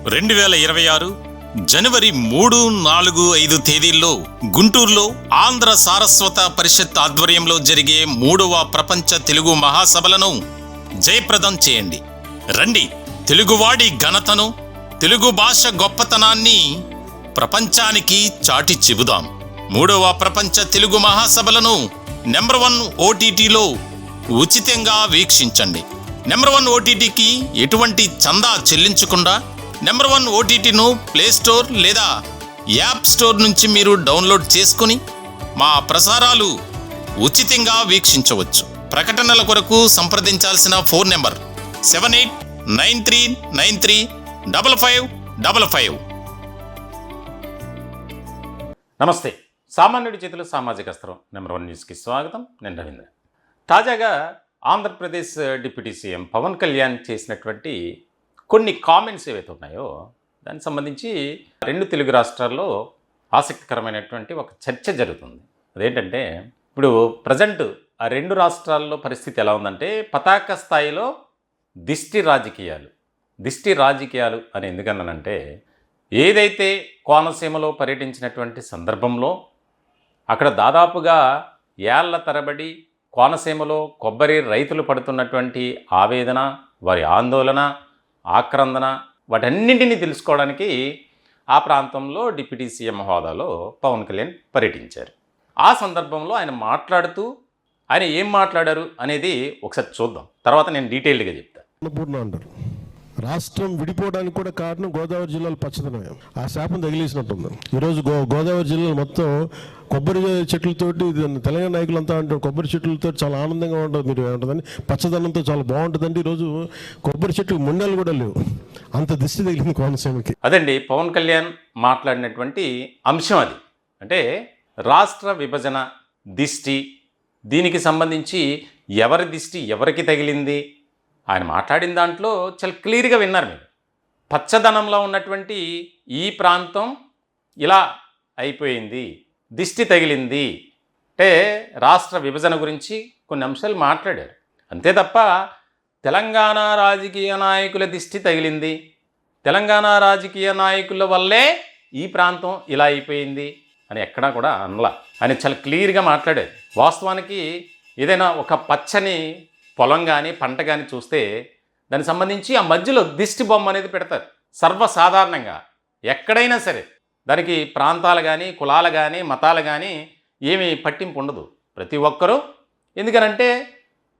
2026 జనవరి 3, 4, 5 తేదీల్లో గుంటూరులో ఆంధ్ర సారస్వత పరిషత్ ఆధ్వర్యంలో జరిగే 3వ ప్రపంచ తెలుగు మహాసభలను జయప్రదం చేయండి. రండి, తెలుగువాడి ఘనతను, తెలుగు భాష గొప్పతనాన్ని ప్రపంచానికి చాటి చెబుదాం. 3వ ప్రపంచ తెలుగు మహాసభలను నెంబర్ 1 OTTలో ఉచితంగా వీక్షించండి. నెంబర్ 1 OTTకి ఎటువంటి చందా చెల్లించకుండా నెంబర్ 1 OTTను ప్లేస్టోర్ లేదా యాప్ స్టోర్ నుంచి మీరు డౌన్లోడ్ చేసుకుని మా ప్రసారాలు ఉచితంగా వీక్షించవచ్చు. ప్రకటనల కొరకు సంప్రదించాల్సిన ఫోన్ నెంబర్ 7893935555. నమస్తే. సామాన్యుడి చేతులు సామాజిక అస్త్రం నెంబర్ 1 న్యూస్కి స్వాగతం. నేను రవీంద్ర. తాజాగా ఆంధ్రప్రదేశ్ డిప్యూటీ సీఎం పవన్ కళ్యాణ్ చేసినటువంటి కొన్ని కామెంట్స్ ఏవైతే ఉన్నాయో దానికి సంబంధించి 2 తెలుగు రాష్ట్రాల్లో ఆసక్తికరమైనటువంటి ఒక చర్చ జరుగుతుంది. అదేంటంటే, ఇప్పుడు ప్రజెంట్ ఆ 2 రాష్ట్రాల్లో పరిస్థితి ఎలా ఉందంటే, పతాక స్థాయిలో దిష్టి రాజకీయాలు అని ఎందుకన్నానంటే, ఏదైతే కోనసీమలో పర్యటించినటువంటి సందర్భంలో అక్కడ దాదాపుగా ఏళ్ల తరబడి కోనసీమలో కొబ్బరి రైతులు పడుతున్నటువంటి ఆవేదన, వారి ఆందోళన, ఆక్రందన, వాటన్నింటినీ తెలుసుకోవడానికి ఆ ప్రాంతంలో డిప్యూటీ సీఎం హోదాలో పవన్ కళ్యాణ్ పర్యటించారు. ఆ సందర్భంలో ఆయన ఏం మాట్లాడారు అనేది ఒకసారి చూద్దాం. తర్వాత నేను డీటెయిల్డ్గా చెప్తాను. రాష్ట్రం విడిపోవడానికి కూడా కారణం గోదావరి జిల్లాలో పచ్చదనం. ఆ శాపం తగిలేసినట్టుంది. ఈరోజు గోదావరి జిల్లాలో మొత్తం కొబ్బరి చెట్లతోటి, తెలంగాణ నాయకులంతా అంటారు కొబ్బరి చెట్లతో చాలా ఆనందంగా ఉంటుంది, మీరు ఏమంటుందని పచ్చదనంతో చాలా బాగుంటుందండి. ఈరోజు కొబ్బరి చెట్లు ముండలు కూడా లేవు, అంత దిష్టి తగిలింది కోనసీమకి. అదండి పవన్ కళ్యాణ్ మాట్లాడినటువంటి అంశం. అది అంటే రాష్ట్ర విభజన దిష్టి, దీనికి సంబంధించి ఎవరి దిష్టి ఎవరికి తగిలింది ఆయన మాట్లాడిన దాంట్లో చాలా క్లియర్గా విన్నారు మీరు. పచ్చదనంలో ఉన్నటువంటి ఈ ప్రాంతం ఇలా అయిపోయింది, దిష్టి తగిలింది అంటే రాష్ట్ర విభజన గురించి కొన్ని అంశాలు మాట్లాడారు. అంతే తప్ప తెలంగాణ రాజకీయ నాయకుల దిష్టి తగిలింది, తెలంగాణ రాజకీయ నాయకుల వల్లే ఈ ప్రాంతం ఇలా అయిపోయింది అని ఎక్కడా కూడా అనలా. ఆయన చాలా క్లియర్గా మాట్లాడారు. వాస్తవానికి ఏదైనా ఒక పచ్చని పొలం కానీ పంట కానీ చూస్తే దానికి సంబంధించి ఆ మధ్యలో దిష్టి బొమ్మ అనేది పెడతారు సర్వసాధారణంగా. ఎక్కడైనా సరే దానికి ప్రాంతాలు కానీ కులాలు కానీ మతాలు కానీ ఏమీ పట్టింపు ఉండదు. ప్రతి ఒక్కరూ, ఎందుకనంటే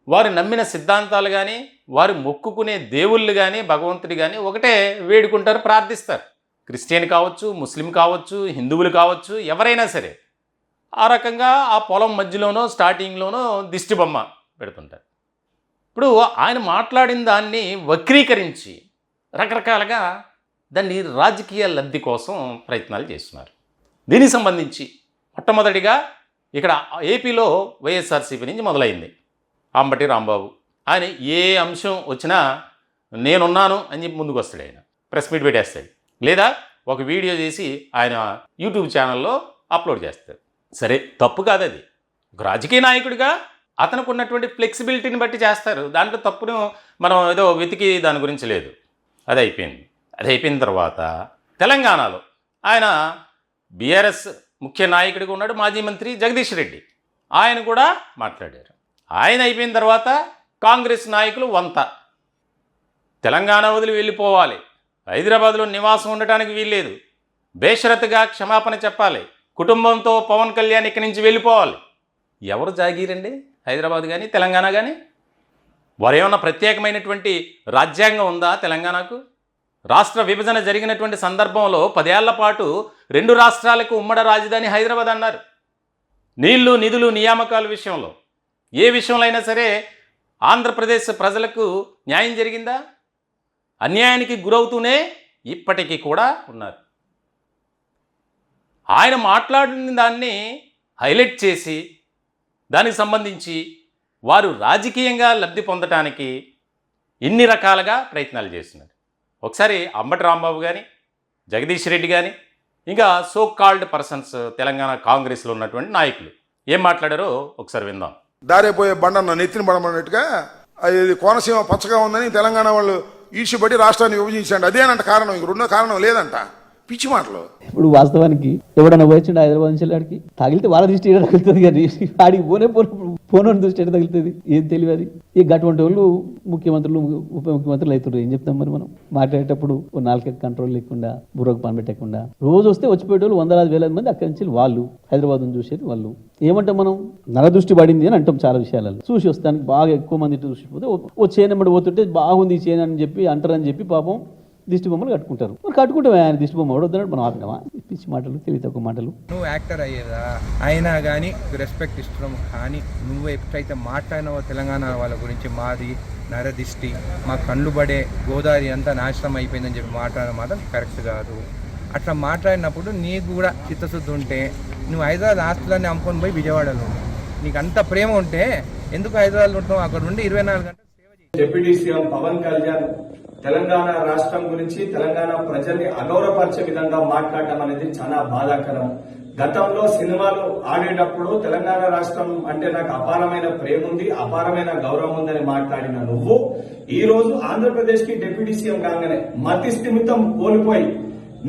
వారు నమ్మిన సిద్ధాంతాలు కానీ వారు మొక్కుకునే దేవుళ్ళు కానీ భగవంతుడి కానీ ఒకటే వేడుకుంటారు, ప్రార్థిస్తారు. క్రిస్టియన్ కావచ్చు, ముస్లిం కావచ్చు, హిందువులు కావచ్చు, ఎవరైనా సరే ఆ రకంగా ఆ పొలం మధ్యలోనో స్టార్టింగ్లోనో దిష్టి బొమ్మ పెడుతుంటారు. ఇప్పుడు ఆయన మాట్లాడిన దాన్ని వక్రీకరించి రకరకాలుగా దాన్ని రాజకీయ లబ్ధి కోసం ప్రయత్నాలు చేస్తున్నారు. దీనికి సంబంధించి మొట్టమొదటిగా ఇక్కడ ఏపీలో వైఎస్ఆర్సీపీ నుంచి మొదలైంది. అంబటి రాంబాబు ఆయన ఏ అంశం వచ్చినా నేనున్నాను అని చెప్పి ముందుకు వస్తాడు. ఆయన ప్రెస్ మీట్ పెట్టేస్తాడు, లేదా ఒక వీడియో చేసి ఆయన యూట్యూబ్ ఛానల్లో అప్లోడ్ చేస్తాడు. సరే, తప్పు కాదు అది. ఒక రాజకీయ నాయకుడిగా అతనికి ఉన్నటువంటి ఫ్లెక్సిబిలిటీని బట్టి చేస్తారు. దాంట్లో తప్పును మనం ఏదో వెతికి దాని గురించి లేదు. అది అయిపోయిన తర్వాత తెలంగాణలో ఆయన బీఆర్ఎస్ ముఖ్య నాయకుడిగా ఉన్నాడు, మాజీ మంత్రి జగదీష్ రెడ్డి. ఆయన కూడా మాట్లాడారు. ఆయన అయిపోయిన తర్వాత కాంగ్రెస్ నాయకులు వంత తెలంగాణ వదిలి వెళ్ళిపోవాలి, హైదరాబాద్లో నివాసం ఉండటానికి వీల్లేదు, బేషరతుగా క్షమాపణ చెప్పాలి, కుటుంబంతో పవన్ కళ్యాణ్ ఇక్కడి నుంచి వెళ్ళిపోవాలి. ఎవరు జాగీరండి? హైదరాబాద్ కానీ తెలంగాణ కానీ? వారు ఏమన్నా ప్రత్యేకమైనటువంటి రాజ్యాంగం ఉందా తెలంగాణకు? రాష్ట్ర విభజన జరిగినటువంటి సందర్భంలో 10 ఏళ్ల పాటు 2 రాష్ట్రాలకు ఉమ్మడి రాజధాని హైదరాబాద్ అన్నారు. నీళ్లు, నిధులు, నియామకాల విషయంలో ఏ విషయంలో అయినా సరే ఆంధ్రప్రదేశ్ ప్రజలకు న్యాయం జరిగిందా? అన్యాయానికి గురవుతూనే ఇప్పటికీ కూడా ఉన్నారు. ఆయన మాట్లాడిన దాన్ని హైలైట్ చేసి దానికి సంబంధించి వారు రాజకీయంగా లబ్ధి పొందటానికి ఇన్ని రకాలుగా ప్రయత్నాలు చేస్తున్నారు. ఒకసారి అంబటి రాంబాబు కానీ, జగదీష్ రెడ్డి కానీ, ఇంకా సో కాల్డ్ పర్సన్స్ తెలంగాణ కాంగ్రెస్లో ఉన్నటువంటి నాయకులు ఏం మాట్లాడారో ఒకసారి విందాం. దారిపోయే బండన్న నెత్తిన పడమన్నట్టుగా అది కోనసీమ పచ్చగా ఉందని తెలంగాణ వాళ్ళు ఈడ్చిపడి రాష్ట్రాన్ని విభజించండి, అదేనంట కారణం, ఇంక రెండో కారణం లేదంట. పిచ్చి మాటలు. ఇప్పుడు వాస్తవానికి ఎవడన్నా వచ్చిండు హైదరాబాద్ నుంచి ఆడికి తగిలితే వాళ్ళ దృష్టి ఏడ తగులుతుంది కానీ ఆడికి పోనే దృష్టి ఏడ తగులుతుంది, ఏం తెలియదు. ఈ అటువంటి వాళ్ళు ముఖ్యమంత్రులు ఉప ముఖ్యమంత్రులు అవుతున్నారు. ఏం చెప్తాం మరి మనం మాట్లాడేటప్పుడు నాలుగు కంట్రోల్ లేకుండా బుర్రకు పని పెట్టకుండా రోజు వస్తే వచ్చిపోయేటోళ్ళు వందలాది వేల మంది అక్కడి నుంచి వాళ్ళు హైదరాబాద్ను చూసేది వాళ్ళు. ఏమంటాం మనం, నర దృష్టి పడింది అని అంటాం చాలా విషయాలలో. చూసి వస్తానికి బాగా ఎక్కువ మంది చూసిపోతే ఓ చేనమ్మడి పోతుంటే బాగుంది ఈ చేను అని చెప్పి అంటారని చెప్పి పాపం దిష్టి బొమ్మలు కట్టుకుంటారు. మరి కట్టుకుంటాం ఆయన దిష్టి బొమ్మ వద్దన్నాడు, మనం ఆపినామా? పిచ్చి మాటలు, తెలివి తక్కువ మాటలు. నువ్వు యాక్టర్ అయ్యేదా అయినా కానీ రెస్పెక్ట్ ఇస్తున్నాం. కానీ నువ్వు ఎప్పుడైతే మాట్లాడినావో తెలంగాణ వాళ్ళ గురించి మాది నరదిష్టి, మా కళ్ళు పడే గోదావరి అంతా నాశనం అయిపోయిందని చెప్పి మాట్లాడిన మాట కరెక్ట్ కాదు. అట్లా మాట్లాడినప్పుడు నీకు కూడా చిత్తశుద్ధి ఉంటే నువ్వు హైదరాబాద్ ఆస్తులన్నీ అమ్ముకొని పోయి విజయవాడలో నీకు అంత ప్రేమ ఉంటే ఎందుకు హైదరాబాద్లో ఉంటావు? అక్కడ నుండి 24 గంటలు సేవ చేయి. డిప్యూటీ సీఎం పవన్ కళ్యాణ్ తెలంగాణ రాష్ట్రం గురించి, తెలంగాణ ప్రజల్ని అగౌరవపరిచే విధంగా మాట్లాడటం అనేది చాలా బాధాకరం. గతంలో సినిమాలు ఆడేటప్పుడు తెలంగాణ రాష్ట్రం అంటే నాకు అపారమైన ప్రేమ ఉంది, అపారమైన గౌరవం ఉందని మాట్లాడిన నువ్వు ఈ రోజు ఆంధ్రప్రదేశ్ కి డిప్యూటీ సీఎం కాగానే మతి స్థిమితం కోల్పోయి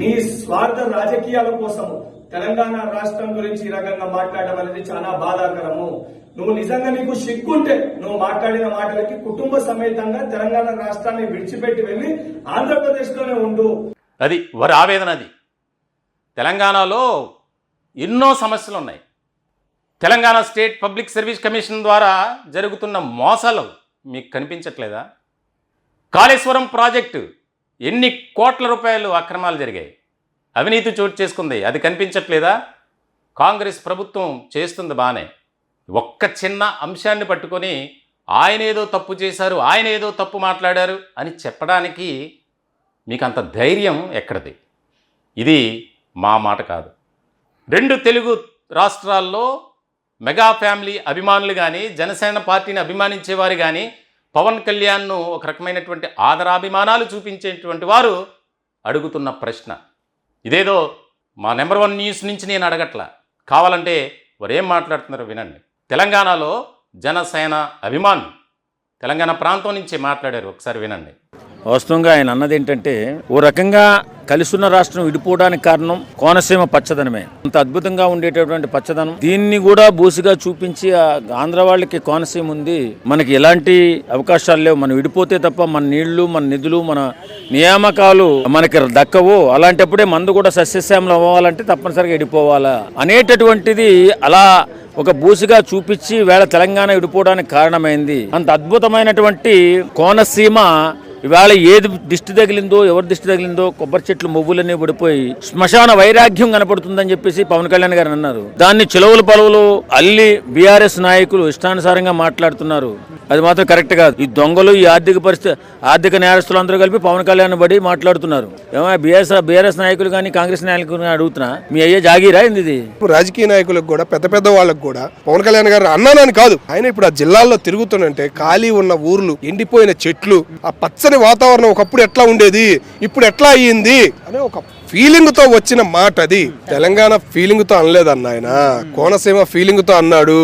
నీ స్వార్థ రాజకీయాల కోసం తెలంగాణ రాష్ట్రం గురించి ఈ రకంగా మాట్లాడడం అనేది చాలా బాధాకరము. నువ్వు నిజంగా నీకు సిగ్గుంటే నువ్వు మాట్లాడిన మాటలకి కుటుంబ సమేతంగా తెలంగాణ రాష్ట్రాన్ని విడిచిపెట్టి వెళ్లి ఆంధ్రప్రదేశ్ లోనే ఉండు. అది వారి ఆవేదన. అది తెలంగాణలో ఎన్నో సమస్యలు ఉన్నాయి. Telangana state public service commission ద్వారా జరుగుతున్న మోసాలు మీకు కనిపించట్లేదా? కాళేశ్వరం ప్రాజెక్టు ఎన్ని కోట్ల రూపాయలు అక్రమాలు జరిగాయి, అవినీతి చోటు చేసుకుంది, అది కనిపించట్లేదా? కాంగ్రెస్ ప్రభుత్వం చేస్తుంది బాగానే. ఒక్క చిన్న అంశాన్ని పట్టుకొని ఆయన ఏదో తప్పు చేశారు, ఆయన ఏదో తప్పు మాట్లాడారు అని చెప్పడానికి మీకు అంత ధైర్యం ఎక్కడిది? ఇది మా మాట కాదు. 2 తెలుగు రాష్ట్రాల్లో మెగా ఫ్యామిలీ అభిమానులు కానీ, జనసేన పార్టీని అభిమానించేవారు కానీ పవన్ కళ్యాణ్ను ఒక రకమైనటువంటి ఆదరాభిమానాలు చూపించేటువంటి వారు అడుగుతున్న ప్రశ్న ఇదేదో మా నెంబర్ 1 న్యూస్ నుంచి నేను అడగట్లా. కావాలంటే వారు ఏం మాట్లాడుతున్నారో వినండి. తెలంగాణలో జనసేన అభిమానులు తెలంగాణ ప్రాంతం నుంచి మాట్లాడారు, ఒకసారి వినండి. వాస్తవంగా ఆయన అన్నది ఏంటంటే, ఓ రకంగా కలిసున్న రాష్ట్రం విడిపోవడానికి కారణం కోనసీమ పచ్చదనమే. అంత అద్భుతంగా ఉండేటటువంటి పచ్చదనం దీన్ని కూడా బూసిగా చూపించి ఆంధ్ర వాళ్ళకి కోనసీమ ఉంది, మనకి ఎలాంటి అవకాశాలు లేవు, మనం విడిపోతే తప్ప మన నీళ్లు, మన నిధులు, మన నియామకాలు మనకి దక్కవు, అలాంటప్పుడే మందు కూడా సస్యశ్యామలం అవ్వాలంటే తప్పనిసరిగా విడిపోవాలా అనేటటువంటిది అలా ఒక బూసిగా చూపించి వేళ తెలంగాణ విడిపోవడానికి కారణమైంది. అంత అద్భుతమైనటువంటి కోనసీమ ఇవాళ ఏది దిష్టి తగిలిందో, ఎవరి దిష్టి తగిలిందో, కొబ్బరి చెట్లు మొవ్వులన్నీ పడిపోయి శ్మశాన వైరాగ్యం కనపడుతుందని చెప్పేసి పవన్ కళ్యాణ్ గారు అన్నారు. దాన్ని చిలవలు పలువులు అల్లి బీఆర్ఎస్ నాయకులు ఇష్టానుసారంగా మాట్లాడుతున్నారు. అది మాత్రం కరెక్ట్ కాదు. ఈ దొంగలు, ఈ ఆర్థిక నేరస్తులు అందరూ కలిపి పవన్ కళ్యాణ్ బడి మాట్లాడుతున్నారు. ఏమో బీఆర్ఎస్ నాయకులు కానీ కాంగ్రెస్ నాయకులు అడుగుతున్నా, మీ అయ్యే జాగీరా ఇది? రాజకీయ నాయకులకు కూడా పెద్ద వాళ్ళకు కూడా పవన్ కళ్యాణ్ గారు అన్నానని కాదు, ఆయన ఇప్పుడు ఆ జిల్లాల్లో తిరుగుతుంటే ఖాళీ ఉన్న ఊర్లు, ఎండిపోయిన చెట్లు, ఆ పచ్చని వాతావరణం ఒకప్పుడు ఎట్లా ఉండేది, ఇప్పుడు ఎట్లా అయ్యింది అనే ఒక ఫీలింగ్ తో వచ్చిన మాట అది. తెలంగాణ ఫీలింగ్ తో అనలేదన్న ఆయన, కోనసీమ ఫీలింగ్ తో అన్నాడు.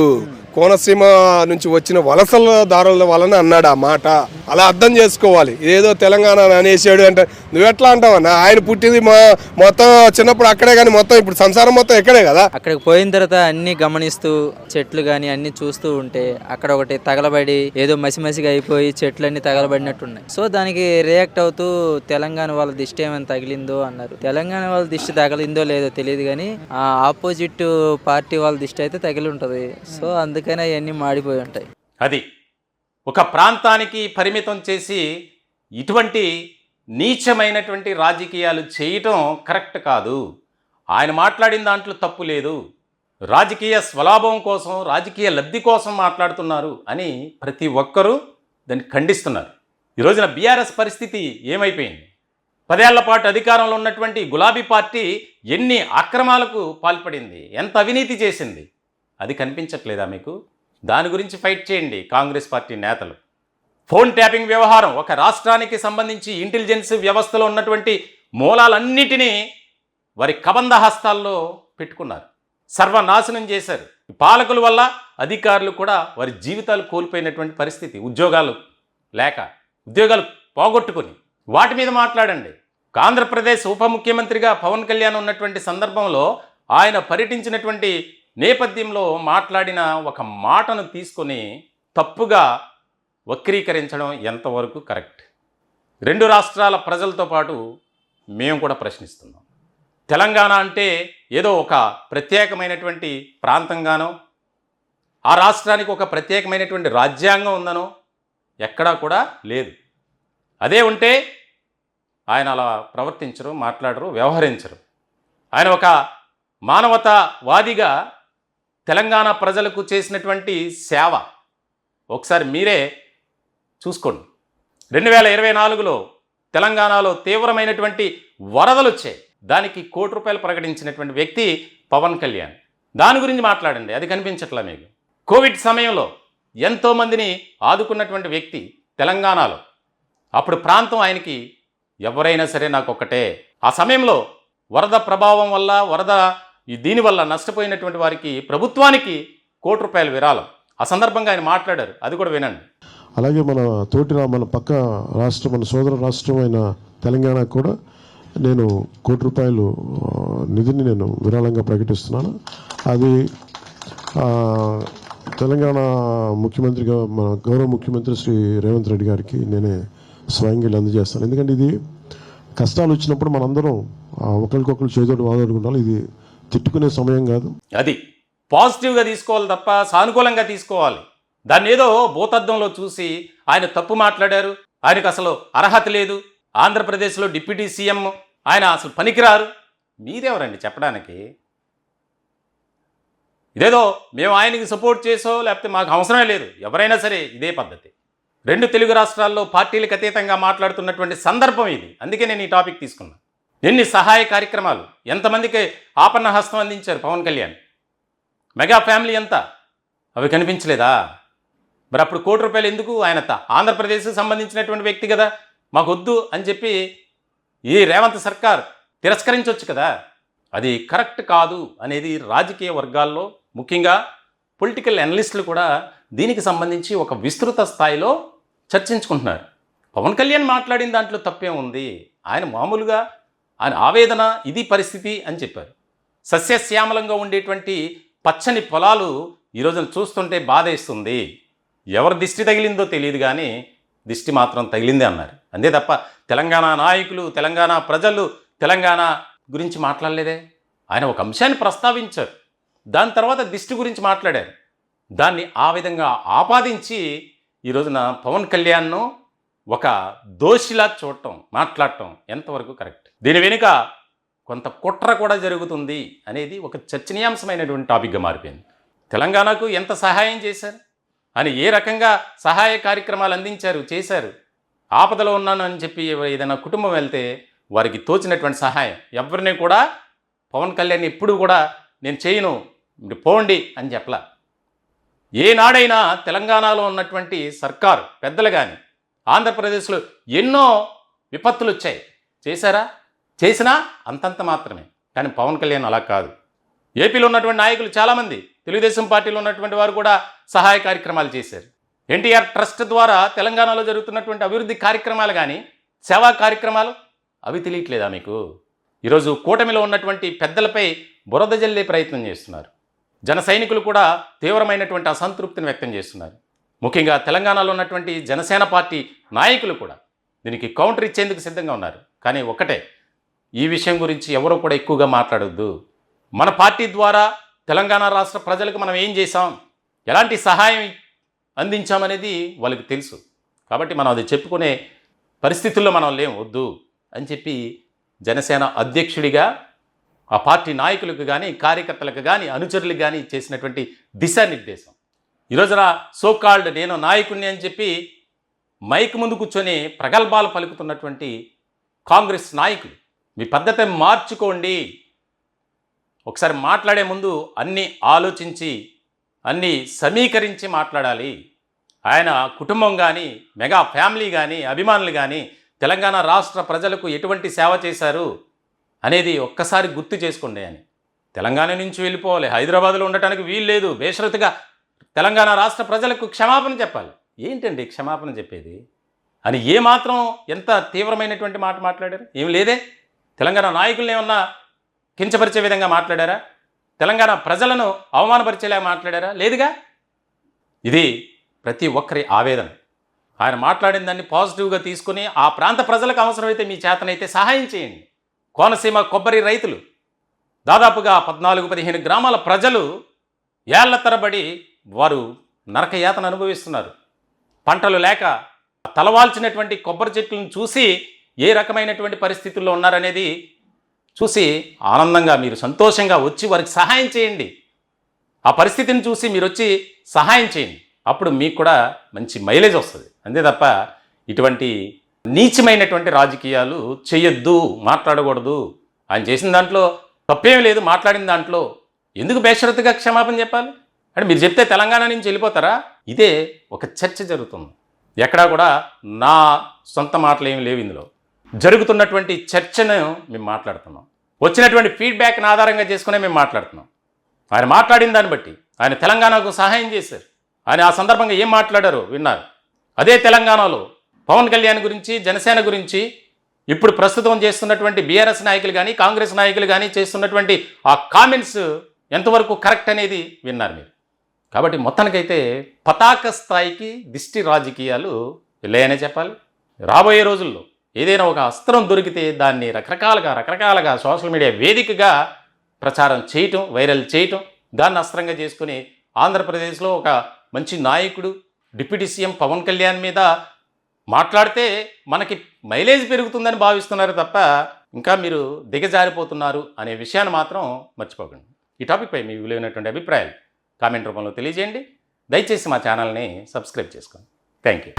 కోనసీమ నుంచి వచ్చిన వలసదారుల వలన అన్నాడు ఆ మాట. అలా అర్థం చేసుకోవాలి. ఏదో తెలంగాణ అనేసాడు అంటే నువ్వెట్లా అంటావన్నా? ఆయన పుట్టింది మొత్తం చిన్నప్పుడు అక్కడే, కానీ మొత్తం ఇప్పుడు సంసారం మొత్తం ఎక్కడే కదా. అక్కడికి పోయిన తర్వాత అన్ని గమనిస్తూ చెట్లు కానీ అన్ని చూస్తూ ఉంటే అక్కడ ఒకటి తగలబడి ఏదో మసిమసిగా అయిపోయి చెట్లన్నీ తగలబడినట్టున్నాయి. సో దానికి రియాక్ట్ అవుతూ తెలంగాణ వాళ్ళ దిష్టి ఏమైనా తగిలిందో అన్నారు. తెలంగాణ వాళ్ళ దిష్టి తగిలిందో లేదో తెలియదు కానీ ఆ ఆపోజిట్ పార్టీ వాళ్ళ దిష్టి అయితే తగిలి ఉంటుంది. సో అందుకని అవన్నీ మాడిపోయి ఉంటాయి. అది ఒక ప్రాంతానికి పరిమితం చేసి ఇటువంటి నీచమైనటువంటి రాజకీయాలు చేయటం కరెక్ట్ కాదు. ఆయన మాట్లాడిన దాంట్లో తప్పు లేదు. రాజకీయ స్వలాభం కోసం, రాజకీయ లబ్ధి కోసం మాట్లాడుతున్నారు అని ప్రతి ఒక్కరూ దాన్ని ఖండిస్తున్నారు. ఈ రోజున బీఆర్ఎస్ పరిస్థితి ఏమైపోయింది? 10 ఏళ్ల పాటు అధికారంలో ఉన్నటువంటి గులాబీ పార్టీ ఎన్ని అక్రమాలకు పాల్పడింది, ఎంత అవినీతి చేసింది, అది కనిపించట్లేదా మీకు? దాని గురించి ఫైట్ చేయండి కాంగ్రెస్ పార్టీ నేతలు. ఫోన్ ట్యాపింగ్ వ్యవహారం ఒక రాష్ట్రానికి సంబంధించి ఇంటెలిజెన్స్ వ్యవస్థలో ఉన్నటువంటి మూలాలన్నిటినీ వారి కబంధ హస్తాల్లో పెట్టుకున్నారు, సర్వనాశనం చేశారు. పాలకుల వల్ల అధికారులు కూడా వారి జీవితాలు కోల్పోయినటువంటి పరిస్థితి, ఉద్యోగాలు లేక ఉద్యోగాలు పోగొట్టుకొని వాటి మీద మాట్లాడండి. ఆంధ్రప్రదేశ్ ఉప ముఖ్యమంత్రిగా పవన్ కళ్యాణ్ ఉన్నటువంటి సందర్భంలో ఆయన పర్యటించినటువంటి నేపథ్యంలో మాట్లాడిన ఒక మాటను తీసుకొని తప్పుగా వక్రీకరించడం ఎంతవరకు కరెక్ట్? రెండు రాష్ట్రాల ప్రజలతో పాటు మేము కూడా ప్రశ్నిస్తున్నాం. తెలంగాణ అంటే ఏదో ఒక ప్రత్యేకమైనటువంటి ప్రాంతంగానో, ఆ రాష్ట్రానికి ఒక ప్రత్యేకమైనటువంటి రాజ్యాంగం ఉందనో ఎక్కడా కూడా లేదు. అదే ఉంటే ఆయన అలా ప్రవర్తించరు, మాట్లాడరు, వ్యవహరించరు. ఆయన ఒక మానవతావాదిగా తెలంగాణ ప్రజలకు చేసినటువంటి సేవ ఒకసారి మీరే చూసుకోండి. 2024లో తెలంగాణలో తీవ్రమైనటువంటి వరదలు వచ్చాయి. దానికి ₹1 కోటి ప్రకటించినటువంటి వ్యక్తి పవన్ కళ్యాణ్. దాని గురించి మాట్లాడండి. అది కనిపించట్లా మీకు. కోవిడ్ సమయంలో ఎంతోమందిని ఆదుకున్నటువంటి వ్యక్తి తెలంగాణలో. అప్పుడు ప్రాంతం ఆయనకి ఎవరైనా సరే నాకు ఒక్కటే. ఆ సమయంలో వరద ప్రభావం వల్ల దీనివల్ల నష్టపోయినటువంటి వారికి ప్రభుత్వానికి ₹1 కోటి విరాళం. ఆ సందర్భంగా ఆయన మాట్లాడారు. అది కూడా వినండి. అలాగే మన పక్క రాష్ట్రం, మన సోదర రాష్ట్రం అయిన తెలంగాణకు కూడా నేను ₹1 కోటి నిధిని నేను విరాళంగా ప్రకటిస్తున్నాను. అది తెలంగాణ ముఖ్యమంత్రిగా మన గౌరవ ముఖ్యమంత్రి శ్రీ రేవంత్ రెడ్డి గారికి నేనే స్వయంగా అందజేస్తాను. ఎందుకంటే ఇది కష్టాలు వచ్చినప్పుడు మనందరం ఒకరికొకరు చేదోడు వాదోడు ఉండాలి. ఇది తిట్టుకునే సమయం కాదు. అది పాజిటివ్గా తీసుకోవాలి తప్ప సానుకూలంగా తీసుకోవాలి. దాన్ని ఏదో భూతద్దంలో చూసి ఆయన తప్పు మాట్లాడారు, ఆయనకు అసలు అర్హత లేదు, ఆంధ్రప్రదేశ్లో డిప్యూటీ సీఎం ఆయన అసలు పనికిరారు, మీరెవరండి చెప్పడానికి? ఇదేదో మేము ఆయనకి సపోర్ట్ చేసో లేకపోతే మాకు అవసరమే లేదు. ఎవరైనా సరే ఇదే పద్ధతి. 2 తెలుగు రాష్ట్రాల్లో పార్టీలకు అతీతంగా మాట్లాడుతున్నటువంటి సందర్భం ఇది. అందుకే నేను ఈ టాపిక్ తీసుకున్నాను. ఎన్ని సహాయ కార్యక్రమాలు, ఎంతమందికి ఆపన్న హస్తం అందించారు పవన్ కళ్యాణ్. మెగా ఫ్యామిలీ అంతా అవి కనిపించలేదా? మరి అప్పుడు ₹1 కోటి ఎందుకు? ఆయన ఆంధ్రప్రదేశ్కి సంబంధించినటువంటి వ్యక్తి కదా, మాకు వద్దు అని చెప్పి ఈ రేవంత్ సర్కార్ తిరస్కరించవచ్చు కదా. అది కరెక్ట్ కాదు అనేది రాజకీయ వర్గాల్లో, ముఖ్యంగా పొలిటికల్ అనలిస్టులు కూడా దీనికి సంబంధించి ఒక విస్తృత స్థాయిలో చర్చించుకుంటున్నారు. పవన్ కళ్యాణ్ మాట్లాడిన దాంట్లో తప్పే ఉంది. ఆయన మామూలుగా ఆయన ఆవేదన, ఇది పరిస్థితి అని చెప్పారు. సస్యశ్యామలంగా ఉండేటువంటి పచ్చని పొలాలు ఈరోజున చూస్తుంటే బాధేస్తుంది. ఎవరి దిష్టి తగిలిందో తెలియదు కానీ దిష్టి మాత్రం తగిలిందే అన్నారు. అంతే తప్ప తెలంగాణ నాయకులు, తెలంగాణ ప్రజలు తెలంగాణ గురించి మాట్లాడలేదే. ఆయన ఒక అంశాన్ని ప్రస్తావించారు, దాని తర్వాత దిష్టి గురించి మాట్లాడారు. దాన్ని ఆ విధంగా ఆపాదించి ఈరోజున పవన్ కళ్యాణ్ను ఒక దోషిలా చూడటం, మాట్లాడటం ఎంతవరకు కరెక్ట్? దీని వెనుక కొంత కుట్ర కూడా జరుగుతుంది అనేది ఒక చర్చనీయాంశమైనటువంటి టాపిక్గా మారిపోయింది. తెలంగాణకు ఎంత సహాయం చేశారు, అని ఏ రకంగా సహాయ కార్యక్రమాలు అందించారు, చేశారు. ఆపదలో ఉన్నాను అని చెప్పి ఏదైనా కుటుంబం వెళ్తే వారికి తోచినటువంటి సహాయం ఎవరిని కూడా పవన్ కళ్యాణ్ ఎప్పుడు కూడా నేను చేయను, మీరు పోండి అని చెప్పలా. ఏనాడైనా తెలంగాణలో ఉన్నటువంటి సర్కారు పెద్దలు కానీ ఆంధ్రప్రదేశ్లో ఎన్నో విపత్తులు వచ్చాయి, చేశారా? చేసినా అంతంత మాత్రమే. కానీ పవన్ కళ్యాణ్ అలా కాదు. ఏపీలో ఉన్నటువంటి నాయకులు చాలామంది, తెలుగుదేశం పార్టీలో ఉన్నటువంటి వారు కూడా సహాయ కార్యక్రమాలు చేశారు. ఎన్టీఆర్ ట్రస్ట్ ద్వారా తెలంగాణలో జరుగుతున్నటువంటి అభివృద్ధి కార్యక్రమాలు కానీ, సేవా కార్యక్రమాలు అవి తెలియట్లేదా మీకు? ఈరోజు కూటమిలో ఉన్నటువంటి పెద్దలపై బురద జల్లే ప్రయత్నం చేస్తున్నారు. జన సైనికులు కూడా తీవ్రమైనటువంటి అసంతృప్తిని వ్యక్తం చేస్తున్నారు. ముఖ్యంగా తెలంగాణలో ఉన్నటువంటి జనసేన పార్టీ నాయకులు కూడా దీనికి కౌంటర్ ఇచ్చేందుకు సిద్ధంగా ఉన్నారు. కానీ ఒకటే, ఈ విషయం గురించి ఎవరో కూడా ఎక్కువగా మాట్లాడొద్దు. మన పార్టీ ద్వారా తెలంగాణ రాష్ట్ర ప్రజలకు మనం ఏం చేశాం, ఎలాంటి సహాయం అందించామనేది వాళ్ళకి తెలుసు. కాబట్టి మనం అది చెప్పుకునే పరిస్థితుల్లో మనం లేం, వద్దు అని చెప్పి జనసేన అధ్యక్షుడిగా ఆ పార్టీ నాయకులకు కానీ, కార్యకర్తలకు కానీ, అనుచరులకు కానీ చేసినటువంటి దిశానిర్దేశం. ఈరోజున సోకాల్డ్ నేను నాయకుడిని అని చెప్పి మైక్ ముందు కూర్చొని ప్రగల్భాలు పలుకుతున్నటువంటి కాంగ్రెస్ నాయకులు, మీ పద్ధతి మార్చుకోండి. ఒకసారి మాట్లాడే ముందు అన్నీ ఆలోచించి, అన్నీ సమీకరించి మాట్లాడాలి. ఆయన కుటుంబం కానీ, మెగా ఫ్యామిలీ కానీ, అభిమానులు కానీ తెలంగాణ రాష్ట్ర ప్రజలకు ఎటువంటి సేవ చేశారు అనేది ఒక్కసారి గుర్తు చేసుకోండి అని. తెలంగాణ నుంచి వెళ్ళిపోవాలి, హైదరాబాద్లో ఉండటానికి వీలు లేదు, బేషరతుగా తెలంగాణ రాష్ట్ర ప్రజలకు క్షమాపణ చెప్పాలి. ఏంటండి క్షమాపణ చెప్పేది? అని ఏమాత్రం ఎంత తీవ్రమైనటువంటి మాట మాట్లాడారు? ఏం లేదే. తెలంగాణ నాయకుల్ని ఏమన్నా కించపరిచే విధంగా మాట్లాడారా? తెలంగాణ ప్రజలను అవమానపరిచేలా మాట్లాడారా? లేదుగా. ఇది ప్రతి ఒక్కరి ఆవేదన. ఆయన మాట్లాడిన దాన్ని పాజిటివ్గా తీసుకుని ఆ ప్రాంత ప్రజలకు అవసరమైతే మీ చేతనైతే సహాయం చేయండి. కోనసీమ కొబ్బరి రైతులు దాదాపుగా 14-15 గ్రామాల ప్రజలు ఏళ్ల తరబడి వారు నరకయాతన అనుభవిస్తున్నారు. పంటలు లేక తలవాల్చినటువంటి కొబ్బరి చెట్లను చూసి ఏ రకమైనటువంటి పరిస్థితుల్లో ఉన్నారనేది చూసి ఆనందంగా మీరు సంతోషంగా వచ్చి వారికి సహాయం చేయండి. ఆ పరిస్థితిని చూసి మీరు వచ్చి సహాయం చేయండి. అప్పుడు మీకు కూడా మంచి మైలేజ్ వస్తుంది. అంతే తప్ప ఇటువంటి నీచమైనటువంటి రాజకీయాలు చేయొద్దు, మాట్లాడకూడదు. ఆయన చేసిన దాంట్లో తప్పేం లేదు, మాట్లాడిన దాంట్లో ఎందుకు బేషరతుగా క్షమాపణ చెప్పాలి? అంటే మీరు చెప్తే తెలంగాణ నుంచి వెళ్ళిపోతారా? ఇదే ఒక చర్చ జరుగుతుంది. ఎక్కడా కూడా నా సొంత మాటలు ఏమి లేవు. ఇందులో జరుగుతున్నటువంటి చర్చను మేము మాట్లాడుతున్నాం. వచ్చినటువంటి ఫీడ్బ్యాక్ని ఆధారంగా చేసుకునే మేము మాట్లాడుతున్నాం. ఆయన మాట్లాడిన దాన్ని బట్టి ఆయన తెలంగాణకు సహాయం చేశారు. ఆయన ఆ సందర్భంగా ఏం మాట్లాడారో విన్నారు. అదే తెలంగాణలో పవన్ కళ్యాణ్ గురించి, జనసేన గురించి, ఇప్పుడు ప్రస్తుతం చేస్తున్నటువంటి బీఆర్ఎస్ నాయకులు కానీ, కాంగ్రెస్ నాయకులు కానీ చేస్తున్నటువంటి ఆ కామెంట్స్ ఎంతవరకు కరెక్ట్ అనేది విన్నారు మీరు. కాబట్టి మొత్తానికైతే పతాక స్థాయికి దిష్టి రాజకీయాలు వెళ్ళాయనే చెప్పాలి. రాబోయే రోజుల్లో ఏదైనా ఒక అస్త్రం దొరికితే దాన్ని రకరకాలుగా సోషల్ మీడియా వేదికగా ప్రచారం చేయటం, వైరల్ చేయటం, దాన్ని అస్త్రంగా చేసుకుని ఆంధ్రప్రదేశ్లో ఒక మంచి నాయకుడు డిప్యూటీ సీఎం పవన్ కళ్యాణ్ మీద మాట్లాడితే మనకి మైలేజ్ పెరుగుతుందని భావిస్తున్నారు తప్ప ఇంకా మీరు దిగజారిపోతున్నారు అనే విషయాన్ని మాత్రం మర్చిపోకండి. ఈ టాపిక్పై మీ విలువైనటువంటి అభిప్రాయాలు కామెంట్ రూపంలో తెలియజేయండి. దయచేసి మా ఛానల్ని సబ్స్క్రైబ్ చేసుకోండి. Thank you.